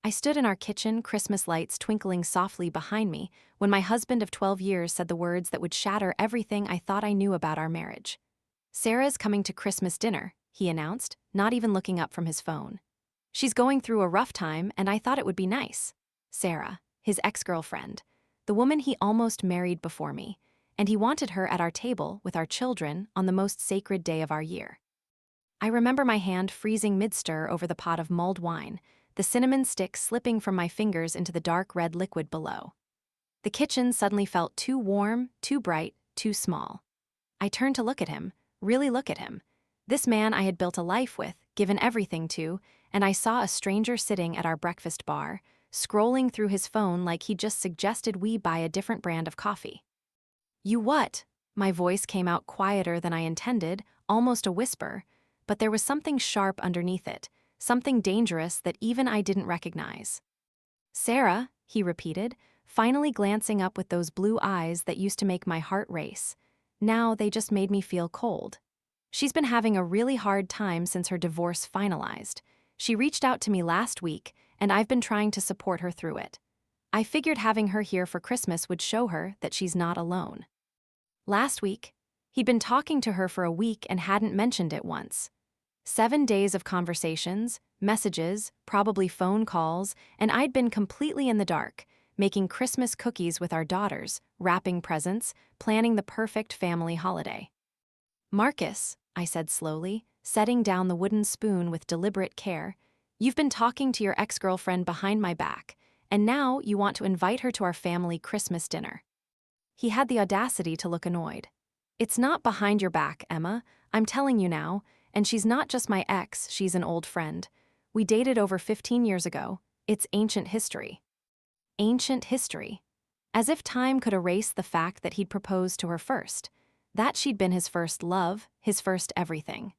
I stood in our kitchen, Christmas lights twinkling softly behind me, when my husband of 12 years said the words that would shatter everything I thought I knew about our marriage. "Sarah's coming to Christmas dinner," he announced, not even looking up from his phone. "She's going through a rough time, and I thought it would be nice." Sarah, his ex-girlfriend, the woman he almost married before me, and he wanted her at our table with our children on the most sacred day of our year. I remember my hand freezing mid-stir over the pot of mulled wine, the cinnamon stick slipping from my fingers into the dark red liquid below. The kitchen suddenly felt too warm, too bright, too small. I turned to look at him, really look at him. This man I had built a life with, given everything to, and I saw a stranger sitting at our breakfast bar, scrolling through his phone like he just suggested we buy a different brand of coffee. "You what?" My voice came out quieter than I intended, almost a whisper, but there was something sharp underneath it, something dangerous that even I didn't recognize. "Sarah," he repeated, finally glancing up with those blue eyes that used to make my heart race. Now they just made me feel cold. "She's been having a really hard time since her divorce finalized. She reached out to me last week, and I've been trying to support her through it. I figured having her here for Christmas would show her that she's not alone." Last week, he'd been talking to her for a week and hadn't mentioned it once. 7 days of conversations, messages, probably phone calls, and I'd been completely in the dark, making Christmas cookies with our daughters, wrapping presents, planning the perfect family holiday. "Marcus," I said slowly, setting down the wooden spoon with deliberate care, "you've been talking to your ex-girlfriend behind my back, and now you want to invite her to our family Christmas dinner." He had the audacity to look annoyed. "It's not behind your back, Emma. I'm telling you now, and she's not just my ex, she's an old friend. We dated over 15 years ago. It's ancient history." Ancient history. As if time could erase the fact that he'd proposed to her first, that she'd been his first love, his first everything.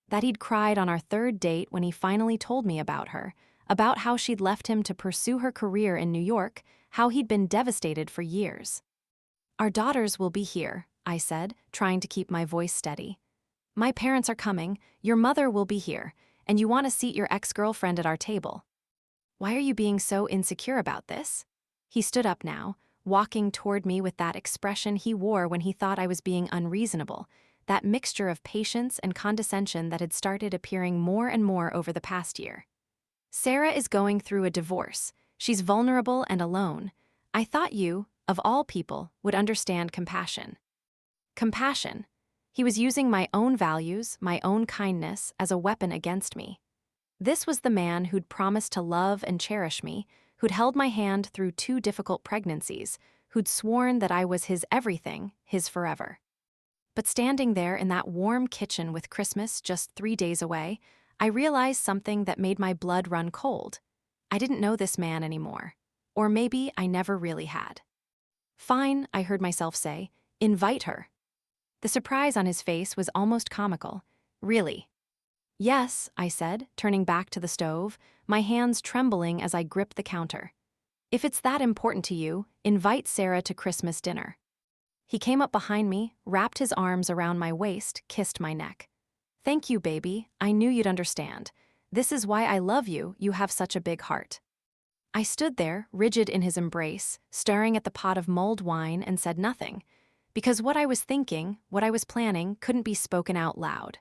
That he'd cried on our third date when he finally told me about her, about how she'd left him to pursue her career in New York, how he'd been devastated for years. "Our daughters will be here," I said, trying to keep my voice steady. "My parents are coming, your mother will be here, and you want to seat your ex-girlfriend at our table." "Why are you being so insecure about this?" He stood up now, walking toward me with that expression he wore when he thought I was being unreasonable, that mixture of patience and condescension that had started appearing more and more over the past year. "Sarah is going through a divorce. She's vulnerable and alone. I thought you, of all people, would understand compassion." Compassion. He was using my own values, my own kindness, as a weapon against me. This was the man who'd promised to love and cherish me, who'd held my hand through 2 difficult pregnancies, who'd sworn that I was his everything, his forever. But standing there in that warm kitchen with Christmas just 3 days away, I realized something that made my blood run cold. I didn't know this man anymore. Or maybe I never really had. "Fine," I heard myself say, "invite her." The surprise on his face was almost comical. "Really?" "Yes," I said, turning back to the stove, my hands trembling as I gripped the counter. "If it's that important to you, invite Sarah to Christmas dinner." He came up behind me, wrapped his arms around my waist, kissed my neck. "Thank you, baby. I knew you'd understand. This is why I love you. You have such a big heart." I stood there, rigid in his embrace, staring at the pot of mulled wine and said nothing. Because what I was thinking, what I was planning, couldn't be spoken out loud.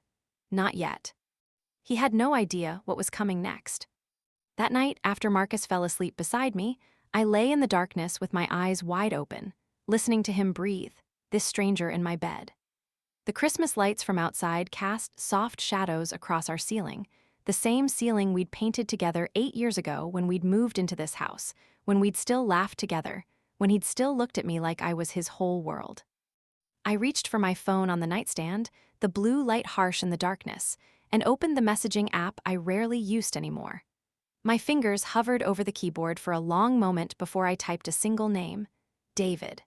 Not yet. He had no idea what was coming next. That night, after Marcus fell asleep beside me, I lay in the darkness with my eyes wide open, listening to him breathe, this stranger in my bed. The Christmas lights from outside cast soft shadows across our ceiling, the same ceiling we'd painted together 8 years ago when we'd moved into this house, when we'd still laughed together, when he'd still looked at me like I was his whole world. I reached for my phone on the nightstand, the blue light harsh in the darkness, and opened the messaging app I rarely used anymore. My fingers hovered over the keyboard for a long moment before I typed a single name: David.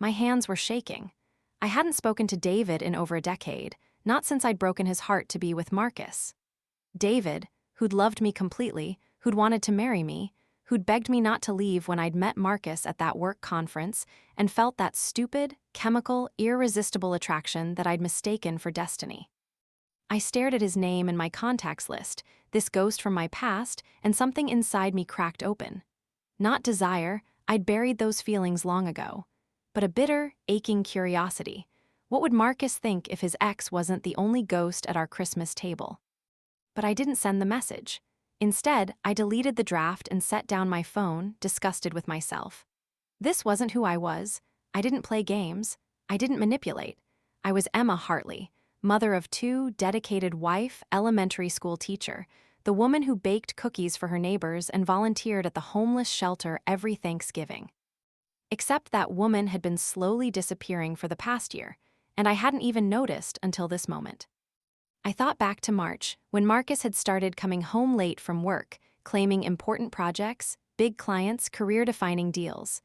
My hands were shaking. I hadn't spoken to David in over a decade, not since I'd broken his heart to be with Marcus. David, who'd loved me completely, who'd wanted to marry me, who'd begged me not to leave when I'd met Marcus at that work conference and felt that stupid, chemical, irresistible attraction that I'd mistaken for destiny. I stared at his name and my contacts list, this ghost from my past, and something inside me cracked open. Not desire, I'd buried those feelings long ago. But a bitter, aching curiosity. What would Marcus think if his ex wasn't the only ghost at our Christmas table? But I didn't send the message. Instead, I deleted the draft and set down my phone, disgusted with myself. This wasn't who I was. I didn't play games. I didn't manipulate. I was Emma Hartley, mother of 2, dedicated wife, elementary school teacher, the woman who baked cookies for her neighbors and volunteered at the homeless shelter every Thanksgiving. Except that woman had been slowly disappearing for the past year, and I hadn't even noticed until this moment. I thought back to March, when Marcus had started coming home late from work, claiming important projects, big clients, career-defining deals.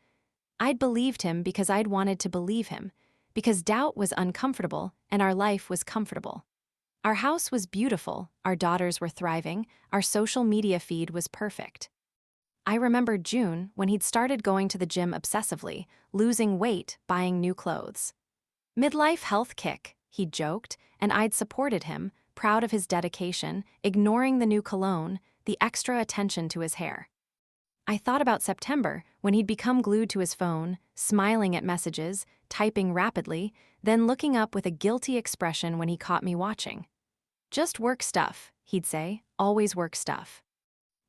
I'd believed him because I'd wanted to believe him, because doubt was uncomfortable and our life was comfortable. Our house was beautiful, our daughters were thriving, our social media feed was perfect. I remembered June, when he'd started going to the gym obsessively, losing weight, buying new clothes. Midlife health kick, he'd joked, and I'd supported him, proud of his dedication, ignoring the new cologne, the extra attention to his hair. I thought about September, when he'd become glued to his phone, smiling at messages, typing rapidly, then looking up with a guilty expression when he caught me watching. Just work stuff, he'd say, always work stuff.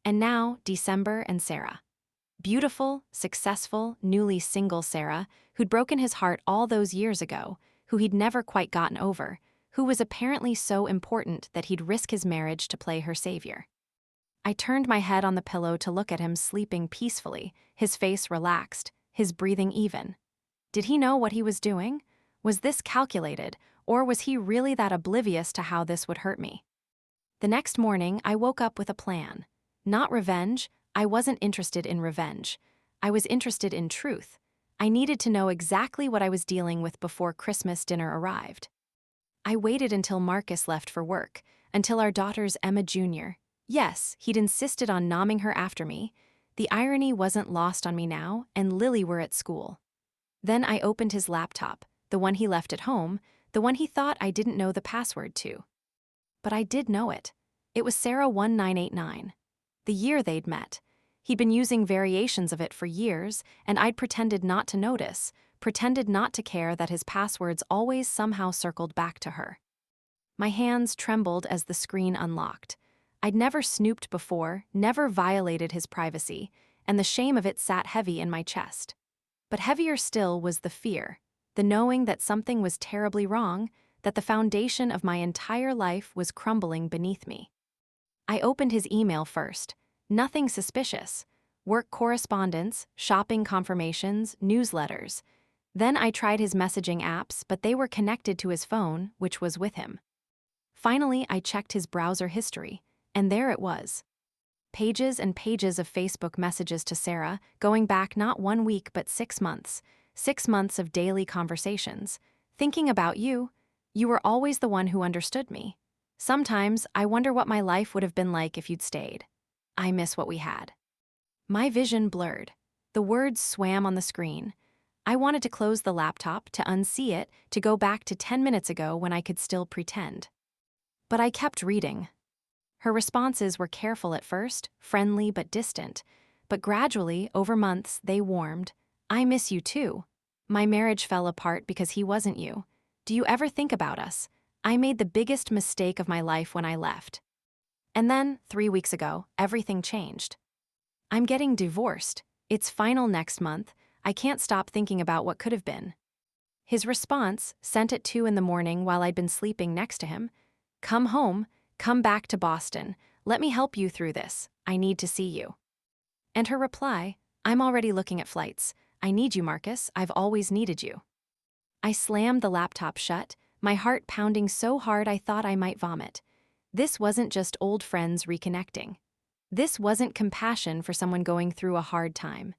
And now, December and Sarah. Beautiful, successful, newly single Sarah, who'd broken his heart all those years ago, who he'd never quite gotten over, who was apparently so important that he'd risk his marriage to play her savior. I turned my head on the pillow to look at him sleeping peacefully, his face relaxed, his breathing even. Did he know what he was doing? Was this calculated, or was he really that oblivious to how this would hurt me? The next morning, I woke up with a plan. Not revenge. I wasn't interested in revenge. I was interested in truth. I needed to know exactly what I was dealing with before Christmas dinner arrived. I waited until Marcus left for work, until our daughter's Emma Jr. Yes, he'd insisted on nomming her after me. The irony wasn't lost on me now, and Lily were at school. Then I opened his laptop, the one he left at home, the one he thought I didn't know the password to. But I did know it. It was Sarah 1989. The year they'd met. He'd been using variations of it for years, and I'd pretended not to notice, pretended not to care that his passwords always somehow circled back to her. My hands trembled as the screen unlocked. I'd never snooped before, never violated his privacy, and the shame of it sat heavy in my chest. But heavier still was the fear, the knowing that something was terribly wrong, that the foundation of my entire life was crumbling beneath me. I opened his email first. Nothing suspicious. Work correspondence, shopping confirmations, newsletters. Then I tried his messaging apps, but they were connected to his phone, which was with him. Finally, I checked his browser history, and there it was. Pages and pages of Facebook messages to Sarah, going back not 1 week but 6 months. 6 months of daily conversations. Thinking about you. You were always the one who understood me. Sometimes I wonder what my life would have been like if you'd stayed. I miss what we had. My vision blurred. The words swam on the screen. I wanted to close the laptop, to unsee it, to go back to 10 minutes ago when I could still pretend. But I kept reading. Her responses were careful at first, friendly but distant. But gradually, over months, they warmed. I miss you too. My marriage fell apart because he wasn't you. Do you ever think about us? I made the biggest mistake of my life when I left. And then, 3 weeks ago, everything changed. I'm getting divorced. It's final next month. I can't stop thinking about what could have been. His response, sent at 2 in the morning while I'd been sleeping next to him, "Come home, come back to Boston. Let me help you through this. I need to see you." And her reply, "I'm already looking at flights. I need you, Marcus. I've always needed you." I slammed the laptop shut, my heart pounding so hard I thought I might vomit. This wasn't just old friends reconnecting. This wasn't compassion for someone going through a hard time.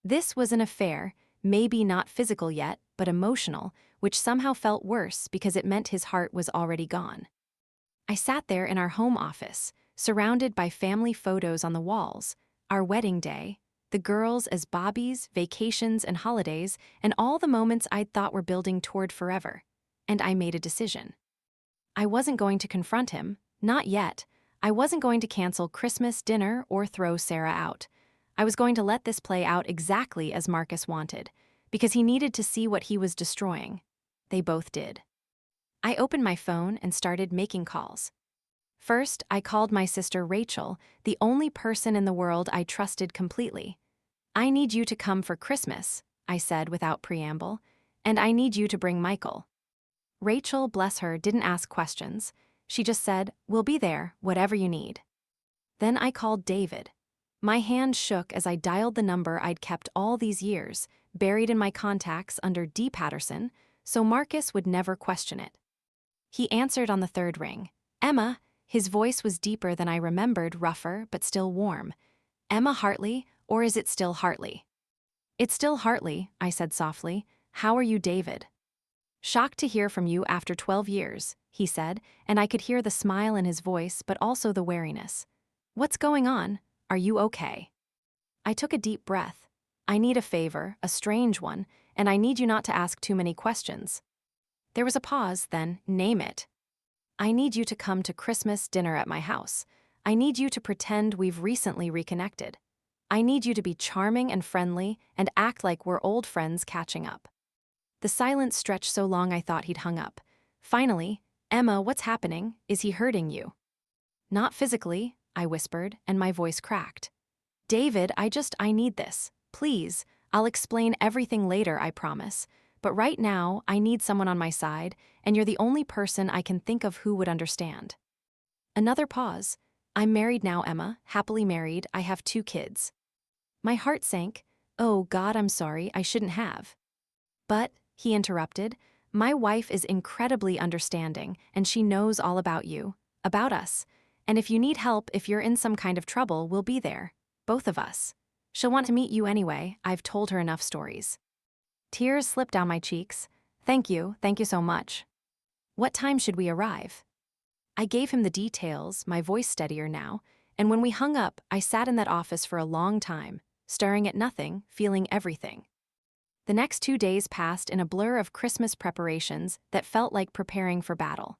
This was an affair, maybe not physical yet, but emotional, which somehow felt worse because it meant his heart was already gone. I sat there in our home office, surrounded by family photos on the walls, our wedding day, the girls as Bobbies, vacations and holidays, and all the moments I'd thought were building toward forever. And I made a decision. I wasn't going to confront him, not yet. I wasn't going to cancel Christmas dinner or throw Sarah out. I was going to let this play out exactly as Marcus wanted, because he needed to see what he was destroying. They both did. I opened my phone and started making calls. First, I called my sister Rachel, the only person in the world I trusted completely. "I need you to come for Christmas," I said without preamble, "and I need you to bring Michael." Rachel, bless her, didn't ask questions. She just said, "We'll be there, whatever you need." Then I called David. My hand shook as I dialed the number I'd kept all these years, buried in my contacts under D. Patterson, so Marcus would never question it. He answered on the third ring. "Emma." His voice was deeper than I remembered, rougher but still warm. "Emma Hartley, or is it still Hartley?" "It's still Hartley," I said softly. "How are you, David?" "Shocked to hear from you after 12 years, he said, and I could hear the smile in his voice but also the wariness. "What's going on? Are you okay?" I took a deep breath. "I need a favor, a strange one, and I need you not to ask too many questions." There was a pause, then, "Name it." "I need you to come to Christmas dinner at my house. I need you to pretend we've recently reconnected. I need you to be charming and friendly and act like we're old friends catching up." The silence stretched so long I thought he'd hung up. Finally, "Emma, what's happening? Is he hurting you?" "Not physically," I whispered, and my voice cracked. "David, I need this. Please, I'll explain everything later, I promise. But right now, I need someone on my side, and you're the only person I can think of who would understand." Another pause. "I'm married now, Emma, happily married. I have 2 kids." My heart sank. "Oh, God, I'm sorry, I shouldn't have." "But," he interrupted, "my wife is incredibly understanding, and she knows all about you, about us. And if you need help, if you're in some kind of trouble, we'll be there. Both of us. She'll want to meet you anyway, I've told her enough stories." Tears slipped down my cheeks. Thank you so much." "What time should we arrive?" I gave him the details, my voice steadier now, and when we hung up, I sat in that office for a long time, staring at nothing, feeling everything. The next 2 days passed in a blur of Christmas preparations that felt like preparing for battle.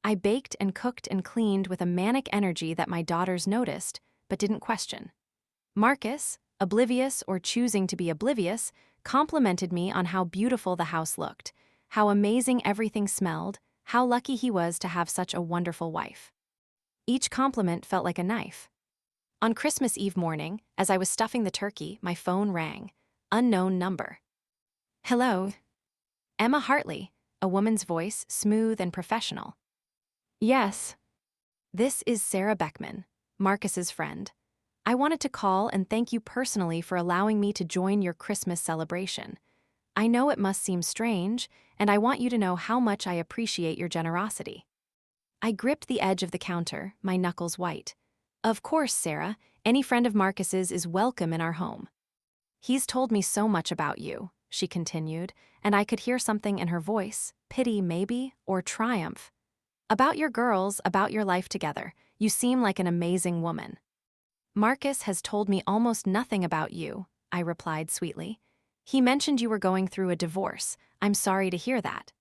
I baked and cooked and cleaned with a manic energy that my daughters noticed, but didn't question. Marcus, oblivious or choosing to be oblivious, complimented me on how beautiful the house looked, how amazing everything smelled, how lucky he was to have such a wonderful wife. Each compliment felt like a knife. On Christmas Eve morning, as I was stuffing the turkey, my phone rang. Unknown number. "Hello." "Emma Hartley," a woman's voice, smooth and professional. "Yes." "This is Sarah Beckman, Marcus's friend. I wanted to call and thank you personally for allowing me to join your Christmas celebration. I know it must seem strange, and I want you to know how much I appreciate your generosity." I gripped the edge of the counter, my knuckles white. "Of course, Sarah, any friend of Marcus's is welcome in our home." "He's told me so much about you," she continued, and I could hear something in her voice, pity maybe, or triumph. "About your girls, about your life together. You seem like an amazing woman." "Marcus has told me almost nothing about you," I replied sweetly. "He mentioned you were going through a divorce. I'm sorry to hear that."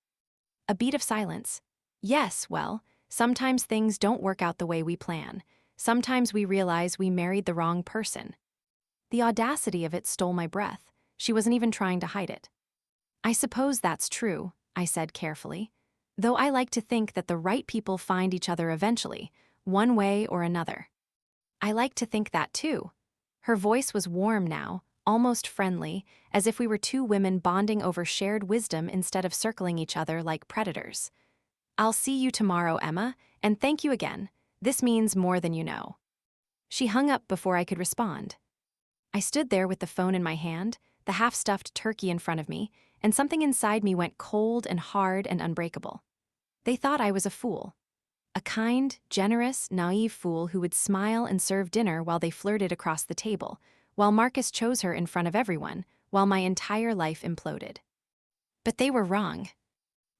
A beat of silence. "Yes, well, sometimes things don't work out the way we plan. Sometimes we realize we married the wrong person." The audacity of it stole my breath. She wasn't even trying to hide it. "I suppose that's true," I said carefully. "Though I like to think that the right people find each other eventually, one way or another." "I like to think that too." Her voice was warm now, almost friendly, as if we were 2 women bonding over shared wisdom instead of circling each other like predators. "I'll see you tomorrow, Emma, and thank you again. This means more than you know." She hung up before I could respond. I stood there with the phone in my hand, the half-stuffed turkey in front of me, and something inside me went cold and hard and unbreakable. They thought I was a fool. A kind, generous, naive fool who would smile and serve dinner while they flirted across the table, while Marcus chose her in front of everyone, while my entire life imploded. But they were wrong.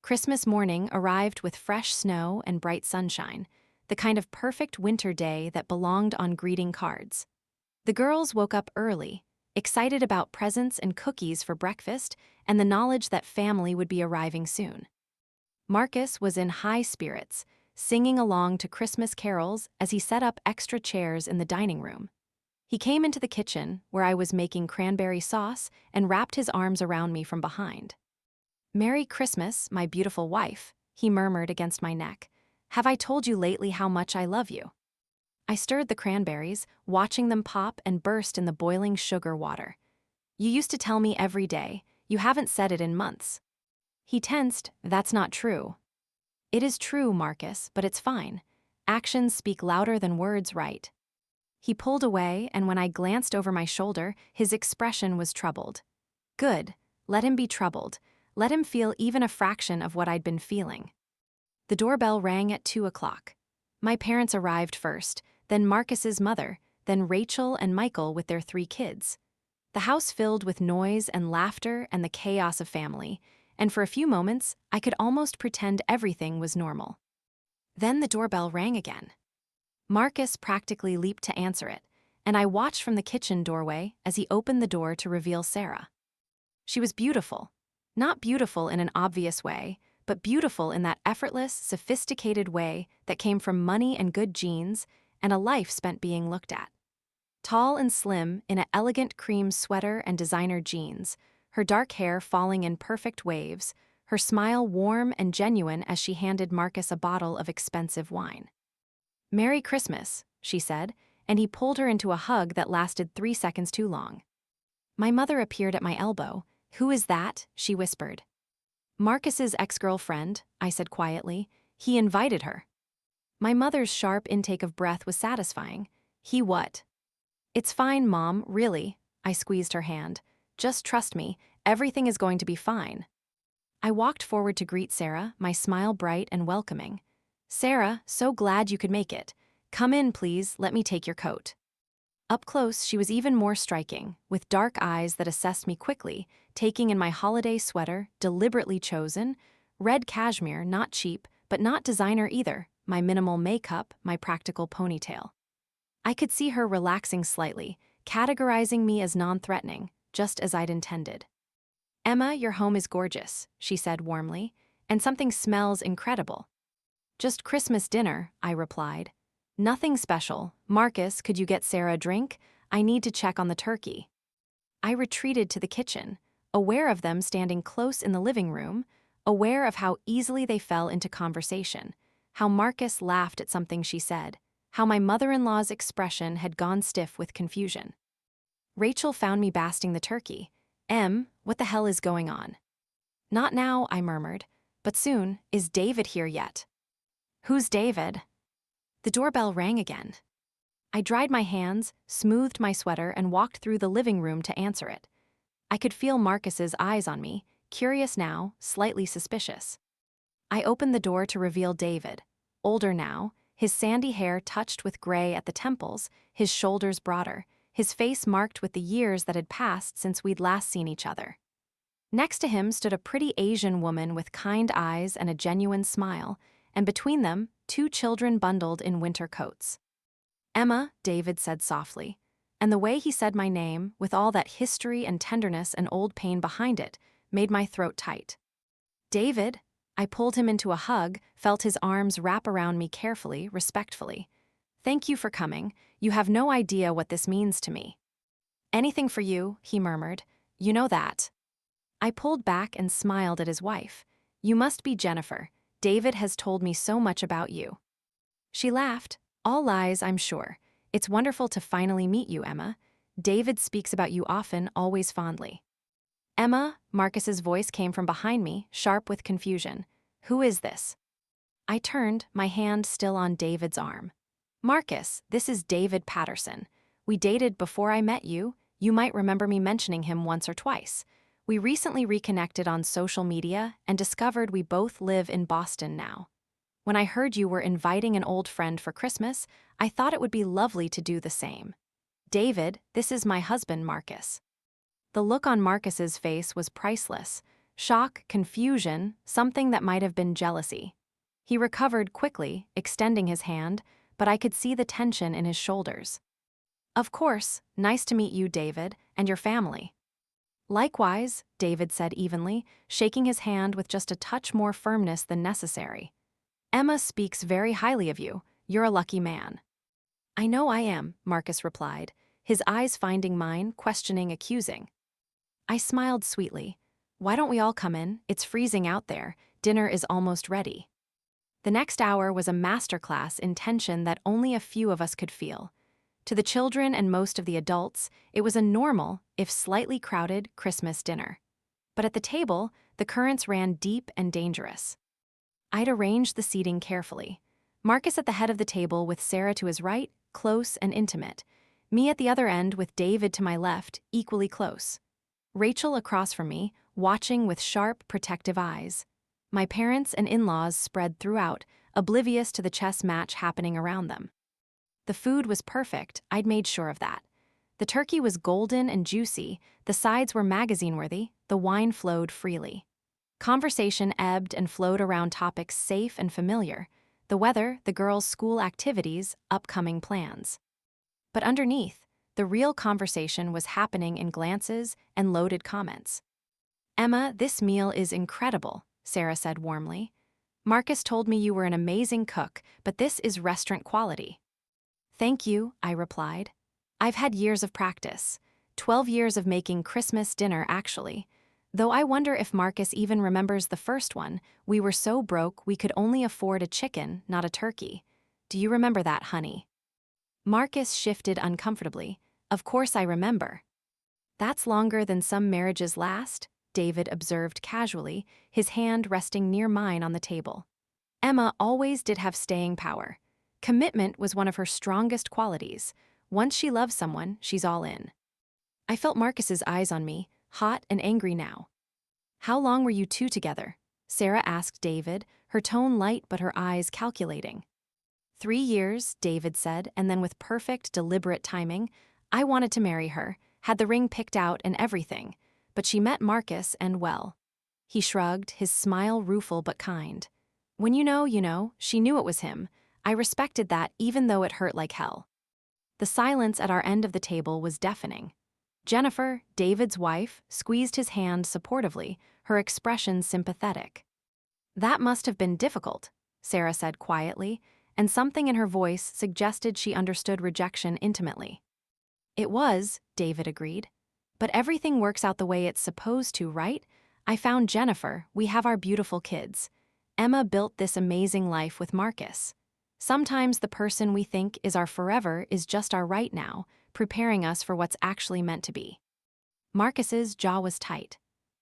Christmas morning arrived with fresh snow and bright sunshine, the kind of perfect winter day that belonged on greeting cards. The girls woke up early, excited about presents and cookies for breakfast and the knowledge that family would be arriving soon. Marcus was in high spirits, singing along to Christmas carols as he set up extra chairs in the dining room. He came into the kitchen, where I was making cranberry sauce, and wrapped his arms around me from behind. "Merry Christmas, my beautiful wife," he murmured against my neck. "Have I told you lately how much I love you?" I stirred the cranberries, watching them pop and burst in the boiling sugar water. "You used to tell me every day. You haven't said it in months." He tensed. "That's not true." "It is true, Marcus, but it's fine. Actions speak louder than words, right?" He pulled away, and when I glanced over my shoulder, his expression was troubled. Good. Let him be troubled. Let him feel even a fraction of what I'd been feeling. The doorbell rang at 2 o'clock. My parents arrived first, then Marcus's mother, then Rachel and Michael with their 3 kids. The house filled with noise and laughter and the chaos of family, and for a few moments, I could almost pretend everything was normal. Then the doorbell rang again. Marcus practically leaped to answer it, and I watched from the kitchen doorway as he opened the door to reveal Sarah. She was beautiful. Not beautiful in an obvious way, but beautiful in that effortless, sophisticated way that came from money and good genes and a life spent being looked at. Tall and slim in an elegant cream sweater and designer jeans, her dark hair falling in perfect waves, her smile warm and genuine as she handed Marcus a bottle of expensive wine. "Merry Christmas," she said, and he pulled her into a hug that lasted 3 seconds too long. My mother appeared at my elbow. "Who is that?" she whispered. "Marcus's ex-girlfriend," I said quietly. "He invited her." My mother's sharp intake of breath was satisfying. "He what?" "It's fine, Mom, really." I squeezed her hand. "Just trust me, everything is going to be fine." I walked forward to greet Sarah, my smile bright and welcoming. "Sarah, so glad you could make it. Come in, please, let me take your coat." Up close, she was even more striking, with dark eyes that assessed me quickly, taking in my holiday sweater, deliberately chosen, red cashmere, not cheap, but not designer either, my minimal makeup, my practical ponytail. I could see her relaxing slightly, categorizing me as non-threatening, just as I'd intended. "Emma, your home is gorgeous," she said warmly, "and something smells incredible." "Just Christmas dinner," I replied. "Nothing special. Marcus, could you get Sarah a drink? I need to check on the turkey." I retreated to the kitchen, aware of them standing close in the living room, aware of how easily they fell into conversation, how Marcus laughed at something she said, how my mother-in-law's expression had gone stiff with confusion. Rachel found me basting the turkey. What the hell is going on?" "Not now," I murmured, "but soon. Is David here yet?" "Who's David?" The doorbell rang again. I dried my hands, smoothed my sweater, and walked through the living room to answer it. I could feel Marcus's eyes on me, curious now, slightly suspicious. I opened the door to reveal David, older now, his sandy hair touched with gray at the temples, his shoulders broader, his face marked with the years that had passed since we'd last seen each other. Next to him stood a pretty Asian woman with kind eyes and a genuine smile, and between them, 2 children bundled in winter coats. "Emma," David said softly, and the way he said my name, with all that history and tenderness and old pain behind it, made my throat tight. "David," I pulled him into a hug, felt his arms wrap around me carefully, respectfully. "Thank you for coming. You have no idea what this means to me." "Anything for you," he murmured. "You know that." I pulled back and smiled at his wife. "You must be Jennifer. David has told me so much about you." She laughed. "All lies, I'm sure. It's wonderful to finally meet you, Emma. David speaks about you often, always fondly." "Emma," Marcus's voice came from behind me, sharp with confusion. "Who is this?" I turned, my hand still on David's arm. "Marcus, this is David Patterson. We dated before I met you. You might remember me mentioning him once or twice. We recently reconnected on social media and discovered we both live in Boston now. When I heard you were inviting an old friend for Christmas, I thought it would be lovely to do the same. David, this is my husband, Marcus." The look on Marcus's face was priceless. Shock, confusion, something that might have been jealousy. He recovered quickly, extending his hand, but I could see the tension in his shoulders. "Of course, nice to meet you, David, and your family." Likewise, David said evenly, shaking his hand with just a touch more firmness than necessary. Emma speaks very highly of you. You're a lucky man. I know I am, Marcus replied, his eyes finding mine, questioning, accusing. I smiled sweetly. Why don't we all come in? It's freezing out there. Dinner is almost ready. The next hour was a masterclass in tension that only a few of us could feel. To the children and most of the adults, it was a normal, if slightly crowded, Christmas dinner. But at the table, the currents ran deep and dangerous. I'd arranged the seating carefully. Marcus at the head of the table with Sarah to his right, close and intimate. Me at the other end with David to my left, equally close. Rachel across from me, watching with sharp, protective eyes. My parents and in-laws spread throughout, oblivious to the chess match happening around them. The food was perfect, I'd made sure of that. The turkey was golden and juicy, the sides were magazine-worthy, the wine flowed freely. Conversation ebbed and flowed around topics safe and familiar, the weather, the girls' school activities, upcoming plans. But underneath, the real conversation was happening in glances and loaded comments. Emma, this meal is incredible, Sarah said warmly. Marcus told me you were an amazing cook, but this is restaurant quality. Thank you, I replied. I've had years of practice, 12 years of making Christmas dinner actually. Though I wonder if Marcus even remembers the first one. We were so broke we could only afford a chicken, not a turkey. Do you remember that, honey? Marcus shifted uncomfortably. Of course I remember. That's longer than some marriages last, David observed casually, his hand resting near mine on the table. Emma always did have staying power. Commitment was one of her strongest qualities. Once she loves someone, she's all in. I felt Marcus's eyes on me, hot and angry now. How long were you two together? Sarah asked David, her tone light but her eyes calculating. 3 years, David said, and then with perfect, deliberate timing, I wanted to marry her, had the ring picked out and everything, but she met Marcus and well. He shrugged, his smile rueful but kind. When you know, she knew it was him. I respected that even though it hurt like hell. The silence at our end of the table was deafening. Jennifer, David's wife, squeezed his hand supportively, her expression sympathetic. That must have been difficult, Sarah said quietly, and something in her voice suggested she understood rejection intimately. It was, David agreed. But everything works out the way it's supposed to, right? I found Jennifer, we have our beautiful kids. Emma built this amazing life with Marcus. Sometimes the person we think is our forever is just our right now, preparing us for what's actually meant to be. Marcus's jaw was tight.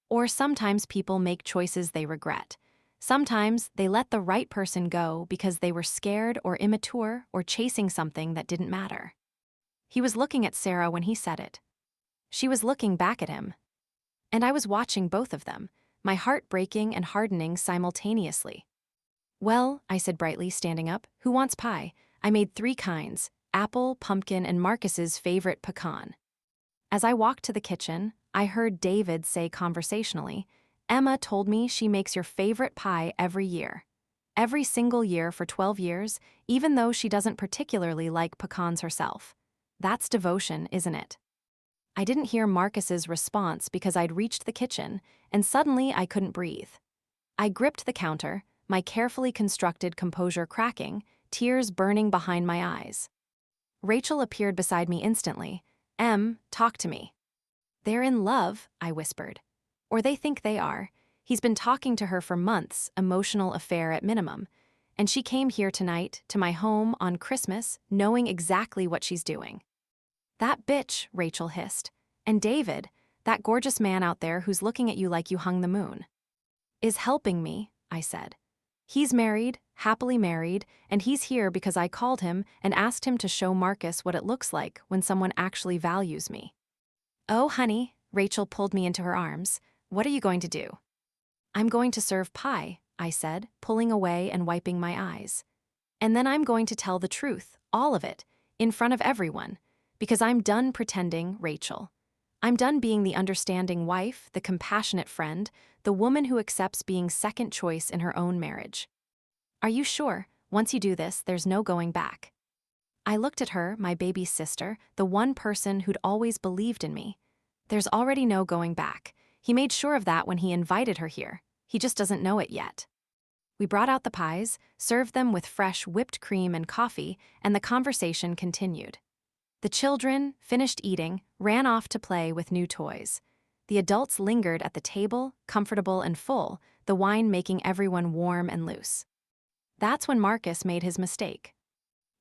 Or sometimes people make choices they regret. Sometimes they let the right person go because they were scared or immature or chasing something that didn't matter. He was looking at Sarah when he said it. She was looking back at him. And I was watching both of them, my heart breaking and hardening simultaneously. Well, I said brightly, standing up, who wants pie? I made 3 kinds, apple, pumpkin, and Marcus's favorite pecan. As I walked to the kitchen, I heard David say conversationally, Emma told me she makes your favorite pie every year. Every single year for 12 years, even though she doesn't particularly like pecans herself. That's devotion, isn't it? I didn't hear Marcus's response because I'd reached the kitchen, and suddenly I couldn't breathe. I gripped the counter, my carefully constructed composure cracking, tears burning behind my eyes. Rachel appeared beside me instantly. Talk to me. They're in love, I whispered. Or they think they are. He's been talking to her for months, emotional affair at minimum. And she came here tonight, to my home on Christmas, knowing exactly what she's doing. That bitch, Rachel hissed. And David, that gorgeous man out there who's looking at you like you hung the moon. Is helping me, I said. He's married, happily married, and he's here because I called him and asked him to show Marcus what it looks like when someone actually values me. Oh, honey, Rachel pulled me into her arms. What are you going to do? I'm going to serve pie, I said, pulling away and wiping my eyes. And then I'm going to tell the truth, all of it, in front of everyone, because I'm done pretending, Rachel. I'm done being the understanding wife, the compassionate friend, the woman who accepts being second choice in her own marriage. Are you sure, once you do this, there's no going back? I looked at her, my baby sister, the one person who'd always believed in me. There's already no going back. He made sure of that when he invited her here. He just doesn't know it yet. We brought out the pies, served them with fresh whipped cream and coffee, and the conversation continued. The children, finished eating, ran off to play with new toys. The adults lingered at the table, comfortable and full, the wine making everyone warm and loose. That's when Marcus made his mistake.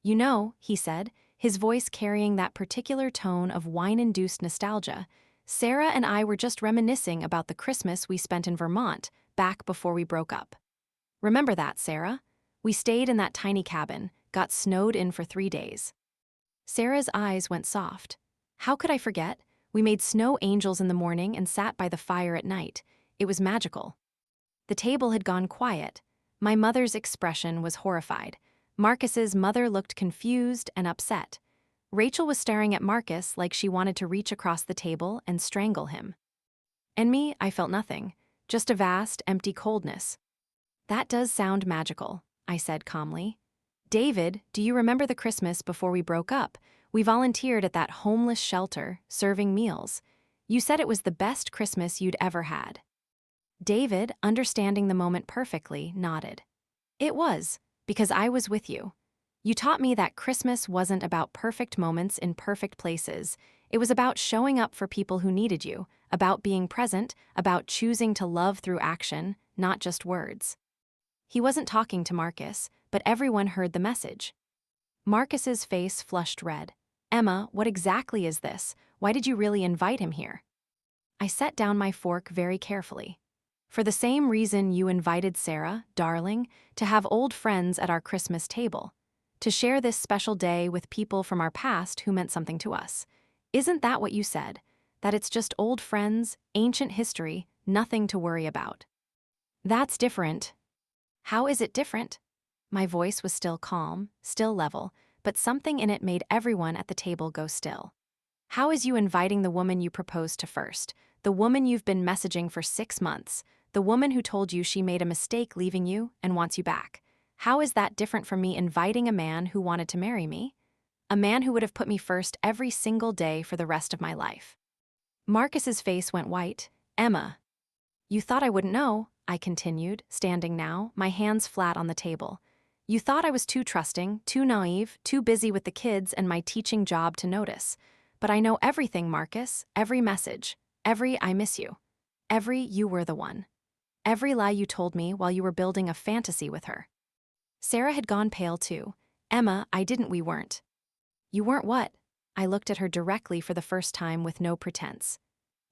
"You know," he said, his voice carrying that particular tone of wine-induced nostalgia, "Sarah and I were just reminiscing about the Christmas we spent in Vermont back before we broke up. Remember that, Sarah? We stayed in that tiny cabin, got snowed in for 3 days." Sarah's eyes went soft. "How could I forget? We made snow angels in the morning and sat by the fire at night. It was magical." The table had gone quiet. My mother's expression was horrified. Marcus's mother looked confused and upset. Rachel was staring at Marcus like she wanted to reach across the table and strangle him. And me, I felt nothing, just a vast, empty coldness. "That does sound magical," I said calmly. "David, do you remember the Christmas before we broke up? We volunteered at that homeless shelter, serving meals. You said it was the best Christmas you'd ever had." David, understanding the moment perfectly, nodded. "It was, because I was with you. You taught me that Christmas wasn't about perfect moments in perfect places. It was about showing up for people who needed you, about being present, about choosing to love through action, not just words." He wasn't talking to Marcus, but everyone heard the message. Marcus's face flushed red. "Emma, what exactly is this? Why did you really invite him here?" I set down my fork very carefully. "For the same reason you invited Sarah, darling, to have old friends at our Christmas table. To share this special day with people from our past who meant something to us. Isn't that what you said? That it's just old friends, ancient history, nothing to worry about." "That's different." "How is it different?" My voice was still calm, still level, but something in it made everyone at the table go still. "How is you inviting the woman you proposed to first, the woman you've been messaging for 6 months, the woman who told you she made a mistake leaving you and wants you back? How is that different from me inviting a man who wanted to marry me? A man who would have put me first every single day for the rest of my life?" Marcus's face went white. "Emma, you thought I wouldn't know," I continued, standing now, my hands flat on the table. "You thought I was too trusting, too naive, too busy with the kids and my teaching job to notice. But I know everything, Marcus, every message, every 'I miss you', every 'you were the one', every lie you told me while you were building a fantasy with her." Sarah had gone pale too. "Emma, we weren't." "You weren't what?" I looked at her directly for the first time with no pretense.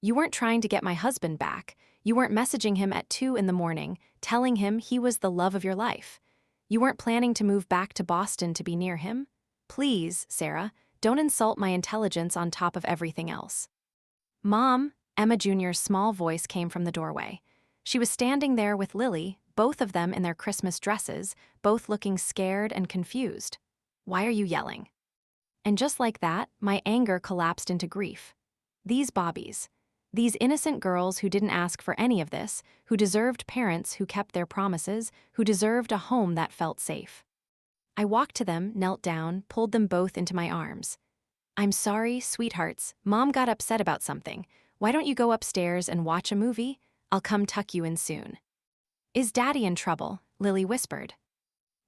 "You weren't trying to get my husband back. You weren't messaging him at 2 in the morning, telling him he was the love of your life. You weren't planning to move back to Boston to be near him. Please, Sarah, don't insult my intelligence on top of everything else." "Mom," Emma Jr.'s small voice came from the doorway. She was standing there with Lily, both of them in their Christmas dresses, both looking scared and confused. "Why are you yelling?" And just like that, my anger collapsed into grief. These Bobbies. These innocent girls who didn't ask for any of this, who deserved parents who kept their promises, who deserved a home that felt safe. I walked to them, knelt down, pulled them both into my arms. "I'm sorry, sweethearts. Mom got upset about something. Why don't you go upstairs and watch a movie? I'll come tuck you in soon." "Is Daddy in trouble?" Lily whispered.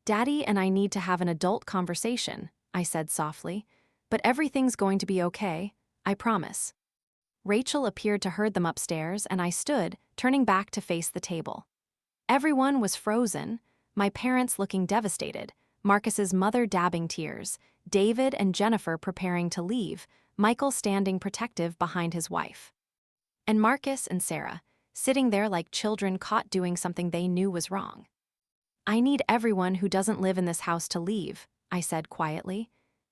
"Daddy and I need to have an adult conversation," I said softly. "But everything's going to be okay, I promise." Rachel appeared to herd them upstairs, and I stood, turning back to face the table. Everyone was frozen, my parents looking devastated, Marcus's mother dabbing tears, David and Jennifer preparing to leave, Michael standing protective behind his wife. And Marcus and Sarah, sitting there like children caught doing something they knew was wrong. "I need everyone who doesn't live in this house to leave," I said quietly.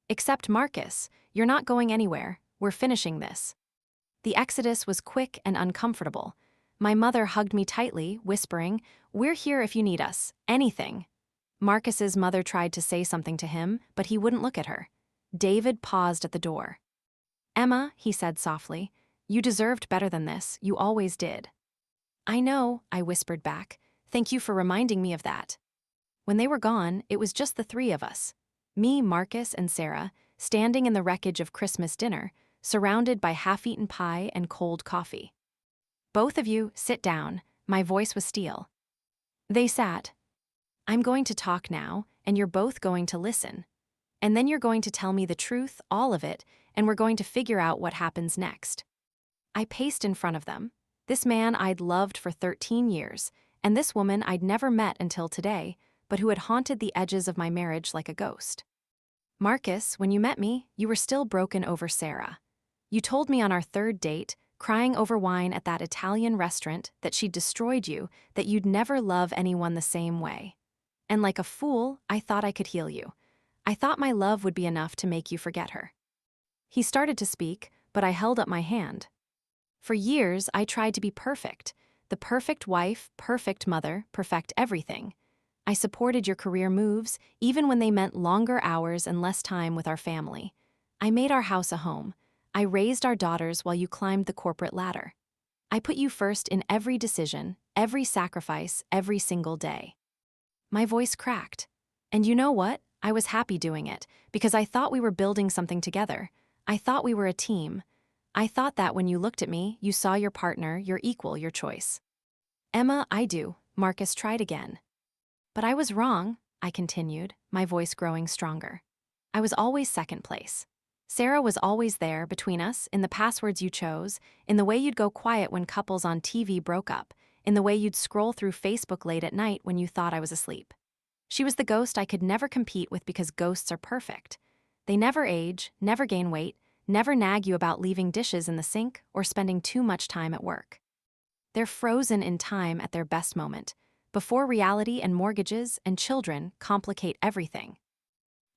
"Except Marcus, you're not going anywhere, we're finishing this." The exodus was quick and uncomfortable. My mother hugged me tightly, whispering, "We're here if you need us, anything." Marcus's mother tried to say something to him, but he wouldn't look at her. David paused at the door. "Emma," he said softly, "you deserved better than this, you always did." "I know," I whispered back. "Thank you for reminding me of that." When they were gone, it was just the 3 of us. Me, Marcus, and Sarah, standing in the wreckage of Christmas dinner, surrounded by half-eaten pie and cold coffee. "Both of you, sit down." My voice was steel. They sat. "I'm going to talk now, and you're both going to listen. And then you're going to tell me the truth, all of it, and we're going to figure out what happens next." I paced in front of them. This man I'd loved for 13 years, and this woman I'd never met until today, but who had haunted the edges of my marriage like a ghost. "Marcus, when you met me, you were still broken over Sarah. You told me on our third date, crying over wine at that Italian restaurant, that she'd destroyed you, that you'd never love anyone the same way. And like a fool, I thought I could heal you. I thought my love would be enough to make you forget her." He started to speak, but I held up my hand. "For years, I tried to be perfect. The perfect wife, perfect mother, perfect everything. I supported your career moves, even when they meant longer hours and less time with our family. I made our house a home. I raised our daughters while you climbed the corporate ladder. I put you first in every decision, every sacrifice, every single day." My voice cracked. "And you know what? I was happy doing it, because I thought we were building something together. I thought we were a team. I thought that when you looked at me, you saw your partner, your equal, your choice." "Emma, I do." Marcus tried again. "But I was wrong," I continued, my voice growing stronger. "I was always second place. Sarah was always there, between us, in the passwords you chose, in the way you'd go quiet when couples on TV broke up, in the way you'd scroll through Facebook late at night when you thought I was asleep. She was the ghost I could never compete with because ghosts are perfect. They never age, never gain weight, never nag you about leaving dishes in the sink or spending too much time at work. They're frozen in time at their best moment, before reality and mortgages and children complicate everything."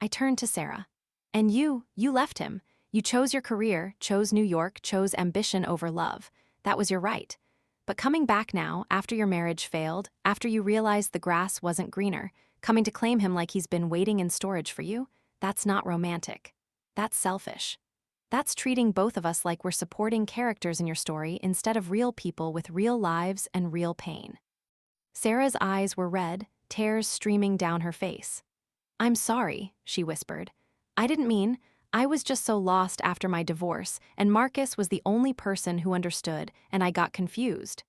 I turned to Sarah. "And you left him. You chose your career, chose New York, chose ambition over love. That was your right. But coming back now, after your marriage failed, after you realized the grass wasn't greener, coming to claim him like he's been waiting in storage for you, that's not romantic. That's selfish. That's treating both of us like we're supporting characters in your story instead of real people with real lives and real pain." Sarah's eyes were red, tears streaming down her face. "I'm sorry," she whispered. "I didn't mean, I was just so lost after my divorce, and Marcus was the only person who understood, and I got confused."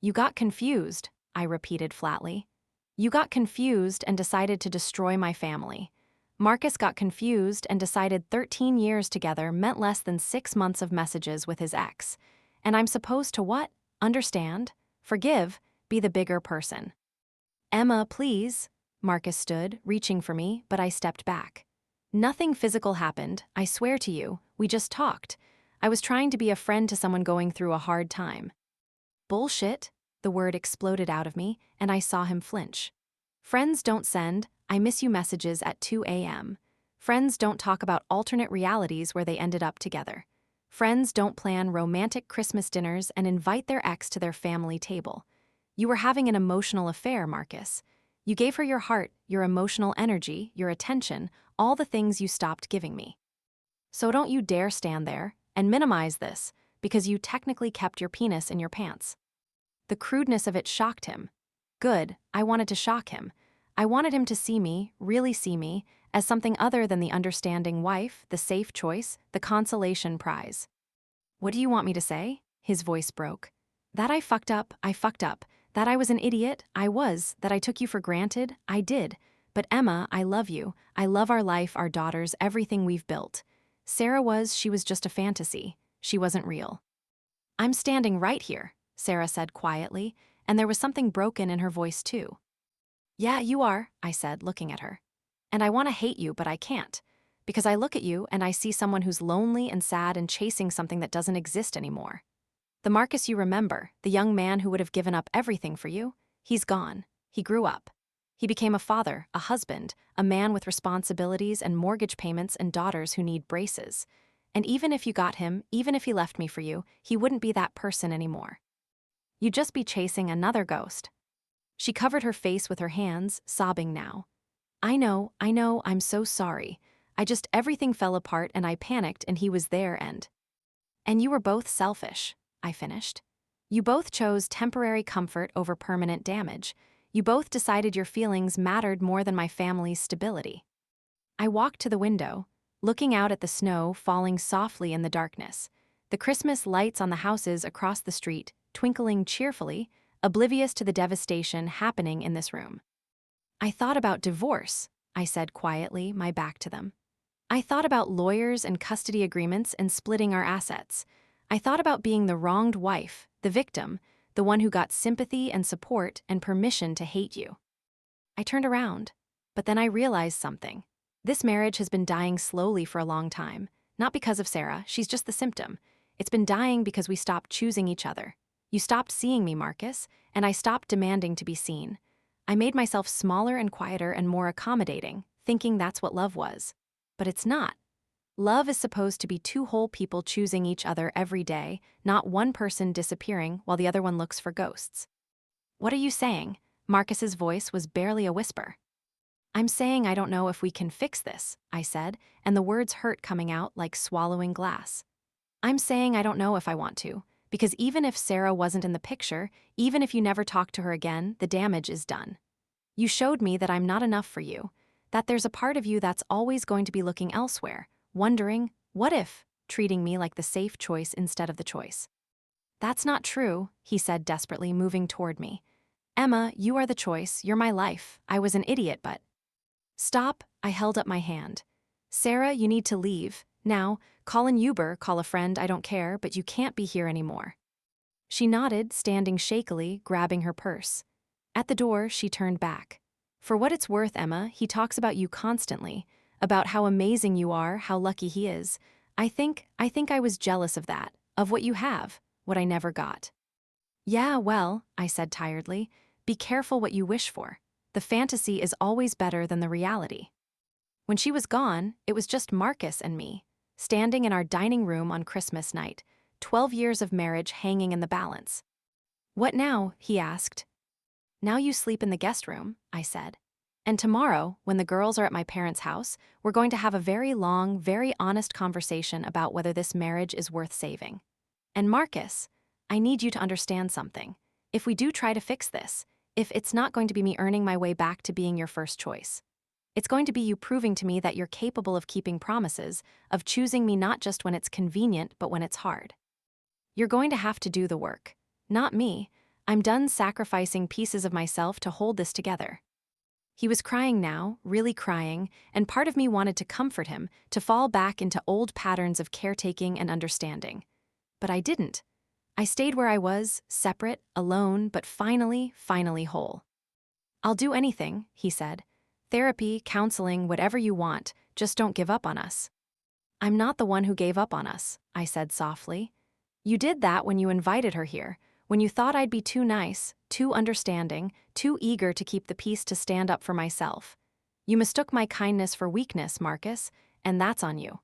"You got confused," I repeated flatly. "You got confused and decided to destroy my family. Marcus got confused and decided 13 years together meant less than 6 months of messages with his ex. And I'm supposed to what? Understand? Forgive? Be the bigger person." "Emma, please." Marcus stood, reaching for me, but I stepped back. "Nothing physical happened, I swear to you. We just talked. I was trying to be a friend to someone going through a hard time." "Bullshit." The word exploded out of me, and I saw him flinch. "Friends don't send 'I miss you' messages at 2 a.m. Friends don't talk about alternate realities where they ended up together. Friends don't plan romantic Christmas dinners and invite their ex to their family table. You were having an emotional affair, Marcus. You gave her your heart, your emotional energy, your attention, all the things you stopped giving me. So don't you dare stand there and minimize this, because you technically kept your penis in your pants." The crudeness of it shocked him. Good, I wanted to shock him. I wanted him to see me, really see me, as something other than the understanding wife, the safe choice, the consolation prize. "What do you want me to say?" His voice broke. "That I fucked up. That I was an idiot, I was. That I took you for granted, I did. But Emma, I love you. I love our life, our daughters, everything we've built. She was just a fantasy. She wasn't real." "I'm standing right here," Sarah said quietly, and there was something broken in her voice too. "Yeah, you are," I said, looking at her. "And I want to hate you, but I can't. Because I look at you and I see someone who's lonely and sad and chasing something that doesn't exist anymore. The Marcus you remember, the young man who would have given up everything for you, he's gone. He grew up. He became a father, a husband, a man with responsibilities and mortgage payments and daughters who need braces. And even if you got him, even if he left me for you, he wouldn't be that person anymore. You'd just be chasing another ghost." She covered her face with her hands, sobbing now. I know, I'm so sorry. Everything fell apart and I panicked and he was there and you were both selfish," I finished. "You both chose temporary comfort over permanent damage. You both decided your feelings mattered more than my family's stability." I walked to the window. looking out at the snow falling softly in the darkness, the Christmas lights on the houses across the street twinkling cheerfully, oblivious to the devastation happening in this room. I thought about divorce, I said quietly, my back to them. I thought about lawyers and custody agreements and splitting our assets. I thought about being the wronged wife, the victim, the one who got sympathy and support and permission to hate you. I turned around, but then I realized something. This marriage has been dying slowly for a long time, not because of Sarah, she's just the symptom. It's been dying because we stopped choosing each other. You stopped seeing me, Marcus, and I stopped demanding to be seen. I made myself smaller and quieter and more accommodating, thinking that's what love was. But it's not. Love is supposed to be two whole people choosing each other every day, not one person disappearing while the other one looks for ghosts. What are you saying? Marcus's voice was barely a whisper. I'm saying I don't know if we can fix this, I said, and the words hurt coming out like swallowing glass. I'm saying I don't know if I want to, because even if Sarah wasn't in the picture, even if you never talk to her again, the damage is done. You showed me that I'm not enough for you, that there's a part of you that's always going to be looking elsewhere, wondering, what if, treating me like the safe choice instead of the choice. That's not true, he said desperately, moving toward me. Emma, you are the choice, you're my life. I was an idiot, but... Stop, I held up my hand. Sarah, you need to leave. Now, call an Uber, call a friend, I don't care, but you can't be here anymore. She nodded, standing shakily, grabbing her purse. At the door, she turned back. For what it's worth, Emma, he talks about you constantly, about how amazing you are, how lucky he is. I think I was jealous of that, of what you have, what I never got. Yeah, well, I said tiredly, be careful what you wish for. The fantasy is always better than the reality. When she was gone, it was just Marcus and me, standing in our dining room on Christmas night, 12 years of marriage hanging in the balance. What now? He asked. Now you sleep in the guest room, I said. And tomorrow, when the girls are at my parents' house, we're going to have a very long, very honest conversation about whether this marriage is worth saving. And Marcus, I need you to understand something. If we do try to fix this, if it's not going to be me earning my way back to being your first choice. It's going to be you proving to me that you're capable of keeping promises, of choosing me not just when it's convenient, but when it's hard. You're going to have to do the work. Not me. I'm done sacrificing pieces of myself to hold this together. He was crying now, really crying, and part of me wanted to comfort him, to fall back into old patterns of caretaking and understanding. But I didn't. I stayed where I was, separate, alone, but finally whole. I'll do anything, he said. Therapy, counseling, whatever you want, just don't give up on us. I'm not the one who gave up on us, I said softly. You did that when you invited her here, when you thought I'd be too nice, too understanding, too eager to keep the peace to stand up for myself. You mistook my kindness for weakness, Marcus, and that's on you.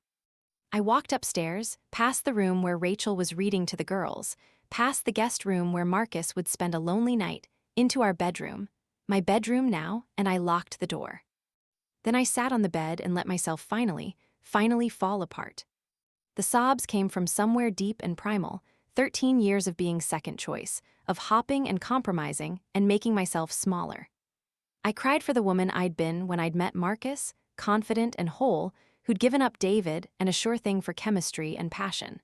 I walked upstairs, past the room where Rachel was reading to the girls, past the guest room where Marcus would spend a lonely night, into our bedroom, my bedroom now, and I locked the door. Then I sat on the bed and let myself finally fall apart. The sobs came from somewhere deep and primal, 13 years of being second choice, of hopping and compromising and making myself smaller. I cried for the woman I'd been when I'd met Marcus, confident and whole, who'd given up David and a sure thing for chemistry and passion.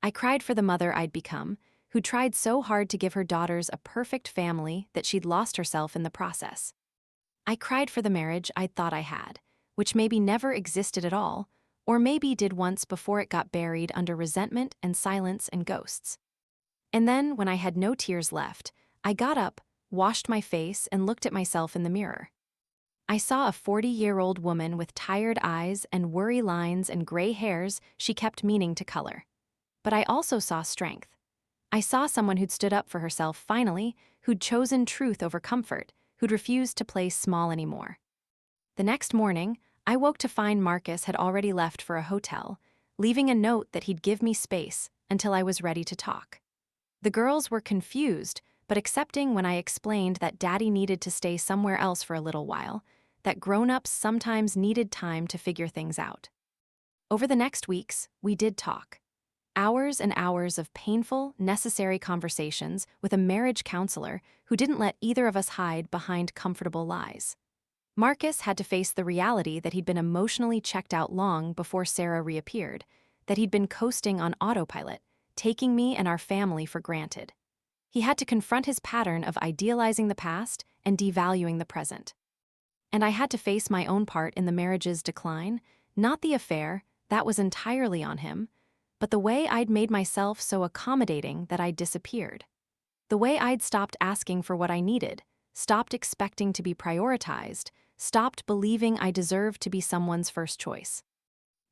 I cried for the mother I'd become, who tried so hard to give her daughters a perfect family that she'd lost herself in the process. I cried for the marriage I'd thought I had, which maybe never existed at all, or maybe did once before it got buried under resentment and silence and ghosts. And then, when I had no tears left, I got up, washed my face, and looked at myself in the mirror. I saw a 40-year-old woman with tired eyes and worry lines and gray hairs she kept meaning to color. But I also saw strength. I saw someone who'd stood up for herself finally, who'd chosen truth over comfort, who'd refused to play small anymore. The next morning, I woke to find Marcus had already left for a hotel, leaving a note that he'd give me space until I was ready to talk. The girls were confused, but accepting when I explained that Daddy needed to stay somewhere else for a little while, that grown-ups sometimes needed time to figure things out. Over the next weeks, we did talk. Hours and hours of painful, necessary conversations with a marriage counselor who didn't let either of us hide behind comfortable lies. Marcus had to face the reality that he'd been emotionally checked out long before Sarah reappeared, that he'd been coasting on autopilot, taking me and our family for granted. He had to confront his pattern of idealizing the past and devaluing the present. And I had to face my own part in the marriage's decline, not the affair, that was entirely on him, but the way I'd made myself so accommodating that I'd disappeared. The way I'd stopped asking for what I needed, stopped expecting to be prioritized, stopped believing I deserved to be someone's first choice.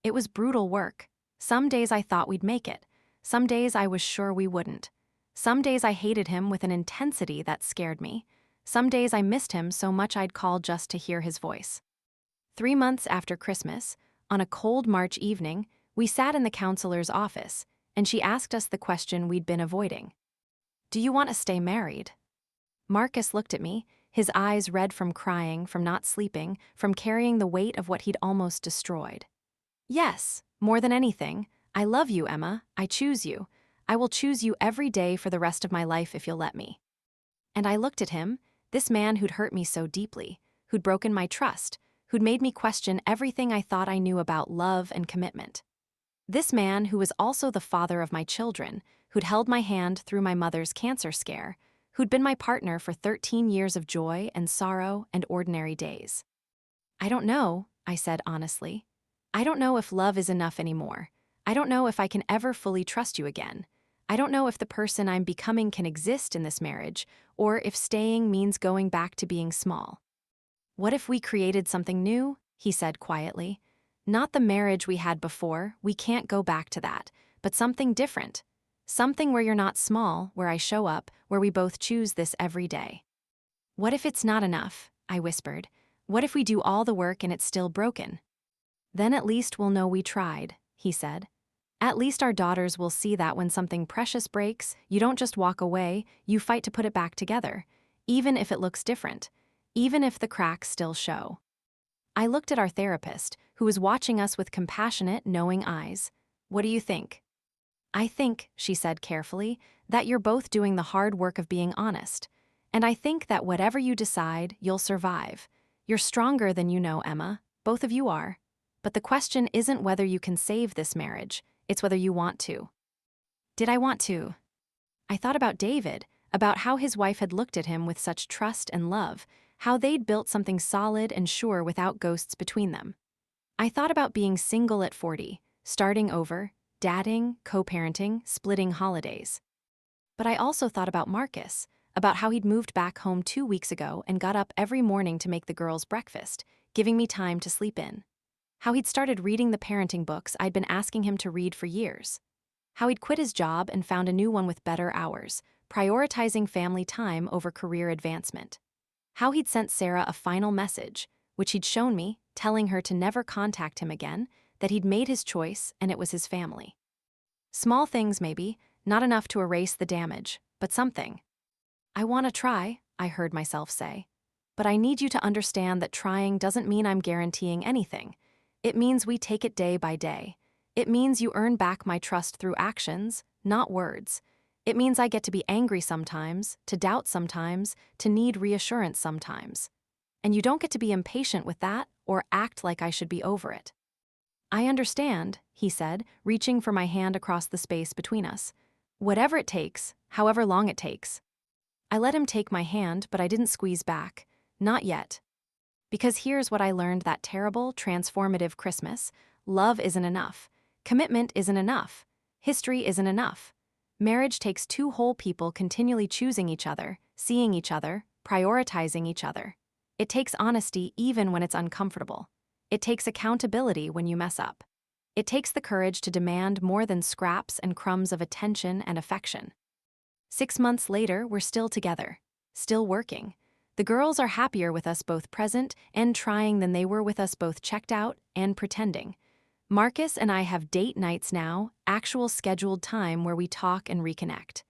It was brutal work. Some days I thought we'd make it. Some days I was sure we wouldn't. Some days I hated him with an intensity that scared me. Some days I missed him so much I'd call just to hear his voice. 3 months after Christmas, on a cold March evening, we sat in the counselor's office, and she asked us the question we'd been avoiding. "Do you want to stay married?" Marcus looked at me, his eyes red from crying, from not sleeping, from carrying the weight of what he'd almost destroyed. "Yes, more than anything. I love you, Emma. I choose you. I will choose you every day for the rest of my life if you'll let me." And I looked at him, this man who'd hurt me so deeply, who'd broken my trust, who'd made me question everything I thought I knew about love and commitment. This man who was also the father of my children, who'd held my hand through my mother's cancer scare, who'd been my partner for 13 years of joy and sorrow and ordinary days. "I don't know," I said honestly. "I don't know if love is enough anymore. I don't know if I can ever fully trust you again. I don't know if the person I'm becoming can exist in this marriage, or if staying means going back to being small." "What if we created something new?" he said quietly. "Not the marriage we had before, we can't go back to that, but something different. Something where you're not small, where I show up, where we both choose this every day." "What if it's not enough?" I whispered. "What if we do all the work and it's still broken?" "Then at least we'll know we tried," he said. "At least our daughters will see that when something precious breaks, you don't just walk away, you fight to put it back together, even if it looks different, even if the cracks still show." I looked at our therapist, who was watching us with compassionate, knowing eyes. "What do you think?" "I think," she said carefully, "that you're both doing the hard work of being honest. And I think that whatever you decide, you'll survive. You're stronger than you know, Emma. Both of you are. But the question isn't whether you can save this marriage, it's whether you want to." Did I want to? I thought about David, about how his wife had looked at him with such trust and love, how they'd built something solid and sure without ghosts between them. I thought about being single at 40, starting over, dadding, co-parenting, splitting holidays. But I also thought about Marcus, about how he'd moved back home 2 weeks ago and got up every morning to make the girls breakfast, giving me time to sleep in. How he'd started reading the parenting books I'd been asking him to read for years. How he'd quit his job and found a new one with better hours, prioritizing family time over career advancement. How he'd sent Sarah a final message, which he'd shown me, telling her to never contact him again, that he'd made his choice and it was his family. Small things maybe, not enough to erase the damage, but something. "I want to try," I heard myself say. "But I need you to understand that trying doesn't mean I'm guaranteeing anything. It means we take it day by day. It means you earn back my trust through actions, not words. It means I get to be angry sometimes, to doubt sometimes, to need reassurance sometimes. And you don't get to be impatient with that or act like I should be over it." "I understand," he said, reaching for my hand across the space between us. "Whatever it takes, however long it takes." I let him take my hand, but I didn't squeeze back. Not yet. Because here's what I learned that terrible, transformative Christmas. Love isn't enough. Commitment isn't enough. History isn't enough. Marriage takes two whole people continually choosing each other, seeing each other, prioritizing each other. It takes honesty even when it's uncomfortable. It takes accountability when you mess up. It takes the courage to demand more than scraps and crumbs of attention and affection. 6 months later, we're still together, still working. The girls are happier with us both present and trying than they were with us both checked out and pretending. Marcus and I have date nights now, actual scheduled time where we talk and reconnect.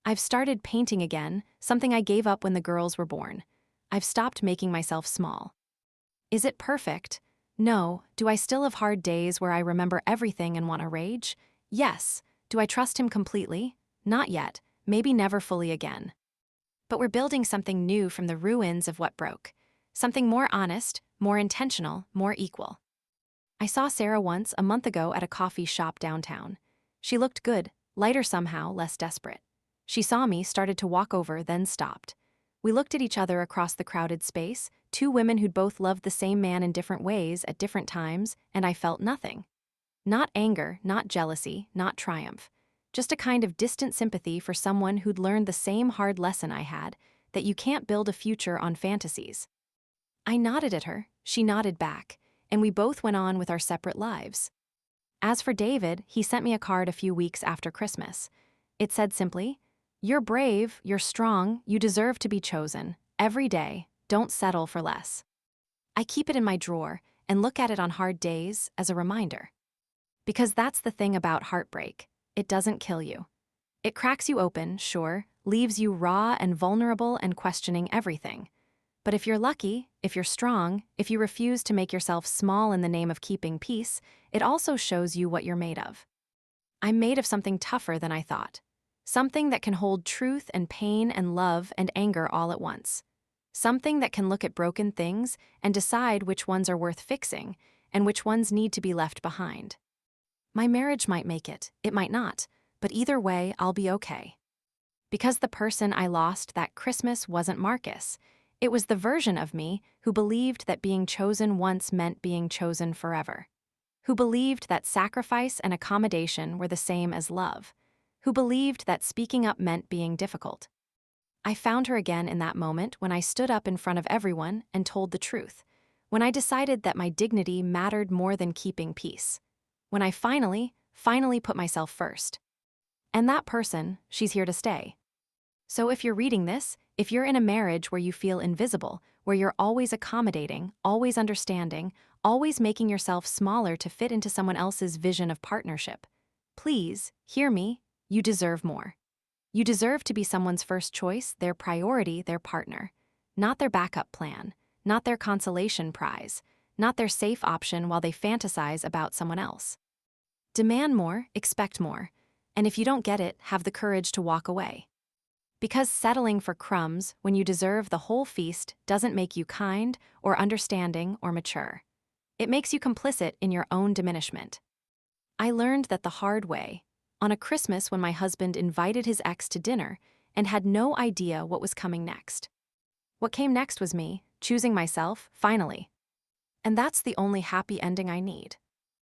I've started painting again, something I gave up when the girls were born. I've stopped making myself small. Is it perfect? No. Do I still have hard days where I remember everything and want to rage? Yes. Do I trust him completely? Not yet. Maybe never fully again. But we're building something new from the ruins of what broke. Something more honest, more intentional, more equal. I saw Sarah once a month ago at a coffee shop downtown. She looked good, lighter somehow, less desperate. She saw me, started to walk over, then stopped. We looked at each other across the crowded space, two women who'd both loved the same man in different ways at different times, and I felt nothing. Not anger, not jealousy, not triumph. Just a kind of distant sympathy for someone who'd learned the same hard lesson I had, that you can't build a future on fantasies. I nodded at her, she nodded back, and we both went on with our separate lives. As for David, he sent me a card a few weeks after Christmas. It said simply, "You're brave, you're strong, you deserve to be chosen. Every day, don't settle for less." I keep it in my drawer and look at it on hard days as a reminder. Because that's the thing about heartbreak. It doesn't kill you. It cracks you open, sure, leaves you raw and vulnerable and questioning everything. But if you're lucky, if you're strong, if you refuse to make yourself small in the name of keeping peace, it also shows you what you're made of. I'm made of something tougher than I thought. Something that can hold truth and pain and love and anger all at once. Something that can look at broken things and decide which ones are worth fixing and which ones need to be left behind. My marriage might make it might not, but either way, I'll be okay. Because the person I lost that Christmas wasn't Marcus. It was the version of me who believed that being chosen once meant being chosen forever. Who believed that sacrifice and accommodation were the same as love. Who believed that speaking up meant being difficult. I found her again in that moment when I stood up in front of everyone and told the truth. When I decided that my dignity mattered more than keeping peace. When I finally put myself first. And that person, she's here to stay. So if you're reading this, if you're in a marriage where you feel invisible, where you're always accommodating, always understanding, always making yourself smaller to fit into someone else's vision of partnership, please, hear me, you deserve more. You deserve to be someone's first choice, their priority, their partner. Not their backup plan, not their consolation prize, not their safe option while they fantasize about someone else. Demand more, expect more, and if you don't get it, have the courage to walk away. Because settling for crumbs when you deserve the whole feast doesn't make you kind or understanding or mature. It makes you complicit in your own diminishment. I learned that the hard way, on a Christmas when my husband invited his ex to dinner and had no idea what was coming next. What came next was me, choosing myself, finally. And that's the only happy ending I need.